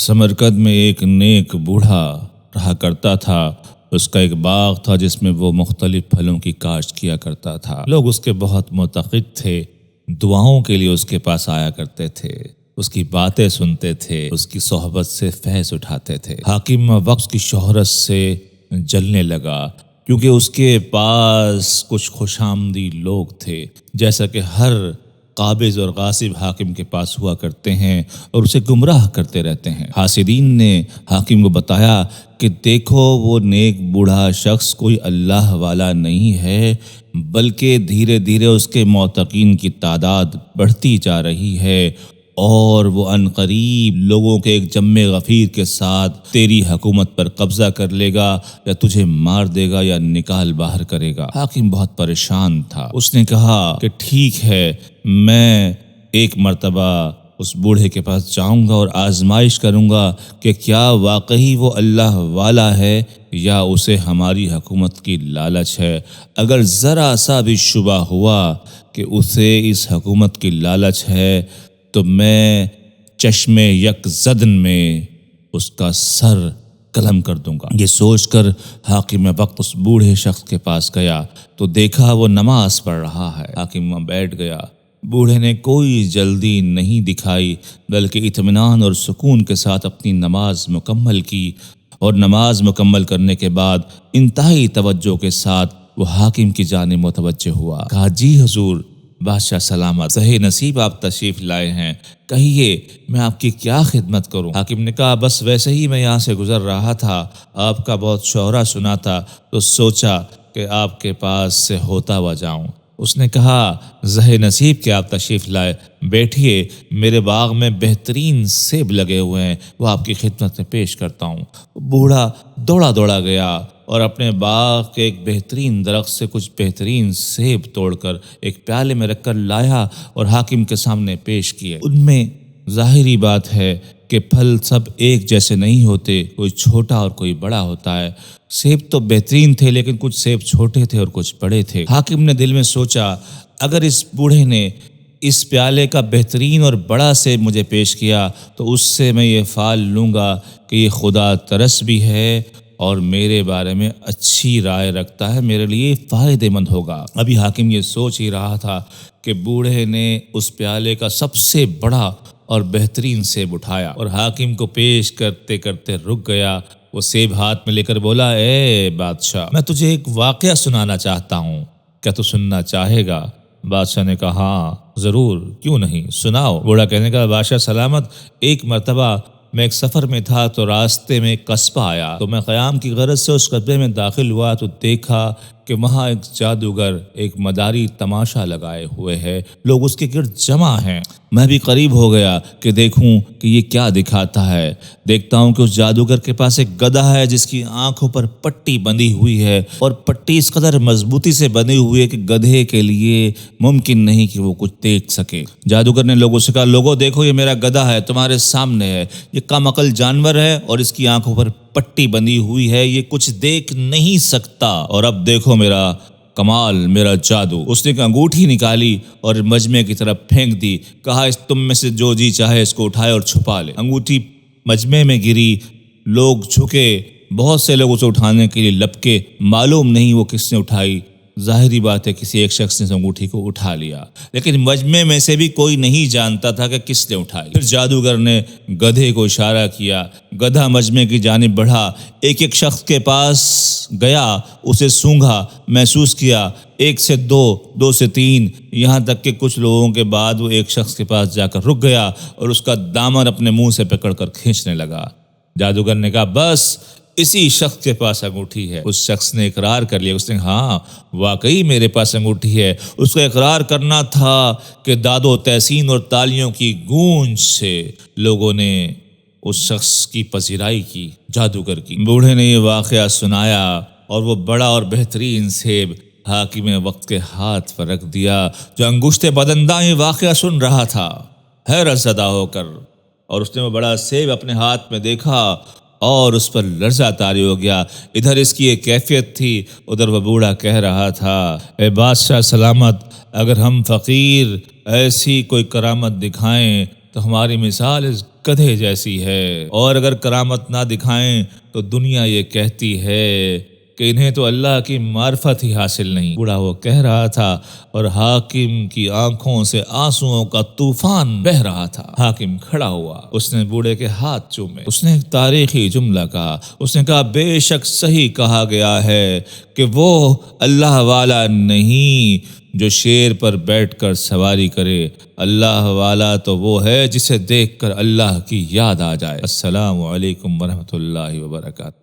समरकंद में एक नेक बूढ़ा रहा करता था। उसका एक बाग था जिसमें वो मुख्तलिफ फलों की काश्त किया करता था। लोग उसके बहुत मुतक़िद थे, दुआओं के लिए उसके पास आया करते थे, उसकी बातें सुनते थे, उसकी सोहबत से फैज़ उठाते थे। हाकिम वक्त की शोहरत से जलने लगा क्योंकि उसके पास कुछ खुशामदी लोग थे, जैसा कि हर काबिज और गासिब हाकिम के पास हुआ करते हैं और उसे गुमराह करते रहते हैं। हासिदीन ने हाकिम को बताया कि देखो, वो नेक बूढ़ा शख्स कोई अल्लाह वाला नहीं है, बल्कि धीरे धीरे उसके मोतकीन की तादाद बढ़ती जा रही है और वो अनकरीब लोगों के एक जम्मे गफीर के साथ तेरी हुकूमत पर कब्जा कर लेगा, या तुझे मार देगा या निकाल बाहर करेगा। हाकिम बहुत परेशान था। उसने कहा कि ठीक है, मैं एक मर्तबा उस बूढ़े के पास जाऊंगा और आजमाइश करूंगा कि क्या वाकई वो अल्लाह वाला है या उसे हमारी हुकूमत की लालच है। अगर ज़रा सा भी शुबा हुआ कि उसे इस हुकूमत की लालच है तो मैं चश्मे यकज़दन में उसका सर कलम कर दूंगा। ये सोचकर हाकिम वक्त उस बूढ़े शख्स के पास गया तो देखा वो नमाज पढ़ रहा है। हाकिम वहाँ बैठ गया। बूढ़े ने कोई जल्दी नहीं दिखाई, बल्कि इत्मीनान और सुकून के साथ अपनी नमाज मुकम्मल की और नमाज मुकम्मल करने के बाद इंतहाई तवज्जो के साथ वो हाकिम की जानिब मुतवज्जह हुआ। कहा, जी हुजूर, बादशाह सलामत, सही नसीब आप तशरीफ़ लाए हैं, कहिए मैं आपकी क्या खिदमत करूं। हाकिम ने कहा, बस वैसे ही मैं यहाँ से गुजर रहा था, आपका बहुत शोहरा सुना था तो सोचा कि आपके पास से होता हुआ जाऊं। उसने कहा, ज़हे नसीब के आप तशरीफ़ लाए, बैठिए, मेरे बाग में बेहतरीन सेब लगे हुए हैं, वो आपकी खिदमत में पेश करता हूँ। बूढ़ा दौड़ा दौड़ा गया और अपने बाग के एक बेहतरीन दरख्त से कुछ बेहतरीन सेब तोड़कर एक प्याले में रखकर लाया और हाकिम के सामने पेश किए। उनमें ज़ाहिरी बात है कि फल सब एक जैसे नहीं होते, कोई छोटा और कोई बड़ा होता है। सेब तो बेहतरीन थे, लेकिन कुछ सेब छोटे थे और कुछ बड़े थे। हाकिम ने दिल में सोचा, अगर इस बूढ़े ने इस प्याले का बेहतरीन और बड़ा सेब मुझे पेश किया तो उससे मैं ये फाल लूँगा कि ये खुदा तरस भी है और मेरे बारे में अच्छी राय रखता है, मेरे लिए फ़ायदेमंद होगा। अभी हाकिम ये सोच ही रहा था कि बूढ़े ने उस प्याले का सबसे बड़ा और बेहतरीन सेब उठाया और हाकिम को पेश करते करते रुक गया। वो सेब हाथ में लेकर बोला, ए बादशाह, मैं तुझे एक वाक़या सुनाना चाहता हूँ, क्या तू सुनना चाहेगा? बादशाह ने कहा, हाँ ज़रूर, क्यों नहीं, सुनाओ। बूढ़ा कहने का, बादशाह सलामत, एक मर्तबा मैं एक सफ़र में था तो रास्ते में एक कस्बा आया, तो मैं क़याम की गरज से उस कस्बे में दाखिल हुआ तो देखा कि वहाँ एक जादूगर एक मदारी तमाशा लगाए हुए है, लोग उसके गिर्द जमा हैं। मैं भी करीब हो गया कि देखूं कि ये क्या दिखाता है। देखता हूं कि उस जादूगर के पास एक गधा है जिसकी आंखों पर पट्टी बंधी हुई है और पट्टी इस कदर मजबूती से बंधी हुई है कि गधे के लिए मुमकिन नहीं कि वो कुछ देख सके। जादूगर ने लोगों से कहा, लोगों देखो, ये मेरा गधा है, तुम्हारे सामने है, ये कम अकल जानवर है और इसकी आंखों पर पट्टी बंधी हुई है, ये कुछ देख नहीं सकता। और अब देखो मेरा कमाल, मेरा जादू। उसने एक अंगूठी निकाली और मजमे की तरफ फेंक दी। कहा, इस तुम में से जो जी चाहे इसको उठाए और छुपा ले। अंगूठी मजमे में गिरी, लोग झुके, बहुत से लोग उसे उठाने के लिए लपके, मालूम नहीं वो किसने उठाई। ज़ाहिरी बात है किसी एक शख्स ने इस अंगूठी को उठा लिया, लेकिन मजमे में से भी कोई नहीं जानता था कि किसने उठाई। फिर जादूगर ने गधे को इशारा किया, गधा मजमे की जानिब बढ़ा, एक एक शख्स के पास गया, उसे सूंघा, महसूस किया, 1 से 2, 2 से 3, यहाँ तक कि कुछ लोगों के बाद वो एक शख्स के पास जाकर रुक गया और उसका दामन अपने मुंह से पकड़कर खींचने लगा। जादूगर ने कहा, बस इसी शख्स के पास अंगूठी है। उस शख्स ने इकरार कर लिया। उसने, हाँ वाकई मेरे पास अंगूठी है। उसको इकरार करना था कि दादो तहसीन और तालियों की गूंज से लोगों ने उस शख्स की पजीराई की, जादूगर की। बूढ़े ने ये वाक़या सुनाया और वो बड़ा और बेहतरीन सेब हाकिम वक्त के हाथ पर रख दिया, जो अंगुश्ते बदंदा ये वाक़या सुन रहा था, हैरत ज़दा होकर। और उसने वो बड़ा सेब अपने हाथ में देखा और उस पर लर्ज़ा तारी हो गया। इधर इसकी एक कैफियत थी, उधर वह बूढ़ा कह रहा था, ए बादशाह सलामत, अगर हम फ़कीर ऐसी कोई करामत दिखाएं तो हमारी मिसाल इस گدھے جیسی ہے، اور اگر کرامت نہ دکھائیں تو دنیا یہ کہتی ہے کہ انہیں تو اللہ کی معرفت ہی حاصل نہیں۔ بوڑھا وہ کہہ رہا تھا اور حاکم کی آنکھوں سے آنسوؤں کا طوفان بہہ رہا تھا۔ حاکم کھڑا ہوا، اس نے بوڑھے کے ہاتھ چومے، اس نے ایک تاریخی جملہ کہا، اس نے کہا بے شک صحیح کہا گیا ہے کہ وہ اللہ والا نہیں جو شیر پر بیٹھ کر سواری کرے، اللہ والا تو وہ ہے جسے دیکھ کر اللہ کی یاد آ جائے۔ السلام علیکم ورحمۃ اللہ وبرکاتہ۔